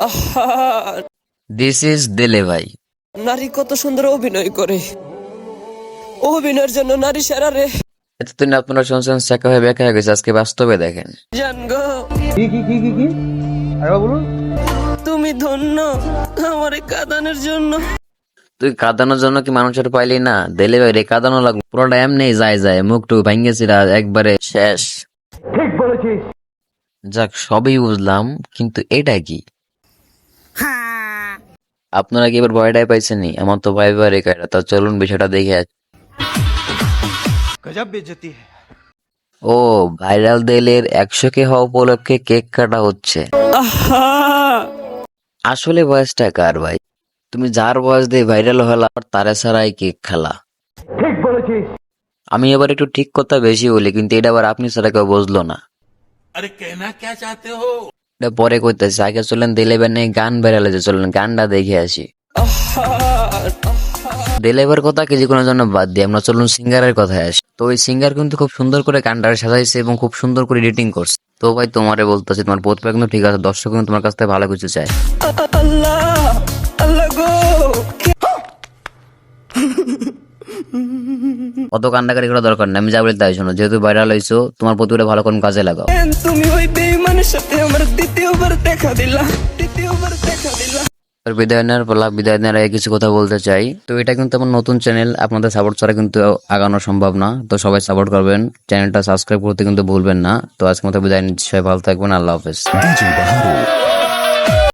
আহা, this is দিলে ভাই। নারী কত সুন্দর অভিনয় করে, অভিনয়ের জন্য নারী সেরা রে। এতদিন আপনারা শুনছেন শেখা হয়ে বেঁকা হয়ে গেছে, আজকে বাস্তবে দেখেন। জান গো, কি আরেবা বলুন। তুমি ধন্য আমার কাঁদানোর জন্য। তুই কাঁদানোর জন্য কি মানুষের পাইলি না? দিলে ভাই রে কাঁদানো লাগবে, পুরোটা এমনি যায় মুখটু ভাঙ্গেছিল একবারে শেষ। ঠিক বলেছিস। যাক সবই বুঝলাম, কিন্তু এটা কি? আপনারা কি এবার ভয়টাই পাইছেন? আমার তো ভয় ভয় রেখে, তা চলুন বিষয়টা দেখে আসি। গজব বেইজ্জতি है। ও ভাইরাল দেলের 100K হওয়া উপলক্ষে কেক কাটা হচ্ছে। আহা, আসলে বয়সটা কার ভাই? তুমি যার বয়স দিয়ে ভাইরাল হলা তারে ছাড়াই কেক খেলা। ঠিক বলেছিস। আমি এবার একটু ঠিক কথা বেশি বলি, কিন্তু এটা আবার আপনি ছাড়া কেউ বুঝলো না। अरे कहना क्या चाहते हो? এটা পরে কইতেছি, আগে চলেন দিলে বানে গান ভাইরাল হয়েছে, চলেন গানটা দেখে আসি। আহা, দিলেবার কথা কিছু কোনো জন্য বাদ দিয়ে আমরা চলুন সিঙ্গারের কথায় আসি। তো ওই সিঙ্গার কিন্তু খুব সুন্দর করে গানটা সাজাইছে এবং খুব সুন্দর করে এডিটিং করছে। তো ভাই তোমারে বলতেছি, তোমার প্রতিভা কিন্তু ঠিক আছে, দর্শক কিন্তু তোমার কাছ থেকে ভালো কিছু চায়। আল্লাহ, আল্লাহ গো। অত কান্নাকারি করা দরকার নেই, আমি যা বলি তাই শোনো। যেহেতু ভাইরাল হয়েছো, তোমার প্রতিভাটা ভালো কোন কাজে লাগাও। তুমি ওই বেঈমানের সাথে আমার দ্বিতীয়বার দেখা দিলা, দ্বিতীয়বার দেখা দিলা। আর বিদায় নেওয়ার পালা, বিদায় নেওয়ার আগে কিছু কথা বলতে চাই। তো এটা কিন্তু আমার নতুন চ্যানেল, আপনাদের সাপোর্ট ছাড়া কিন্তু আগানো সম্ভব না। তো সবাই সাপোর্ট করবেন, চ্যানেলটা সাবস্ক্রাইব করতে কিন্তু ভুলবেন না। তো আজকের মতো বিদায় নিচ্ছি, সবাই ভালো থাকবেন, আল্লাহ হাফেজ। DJ Baharu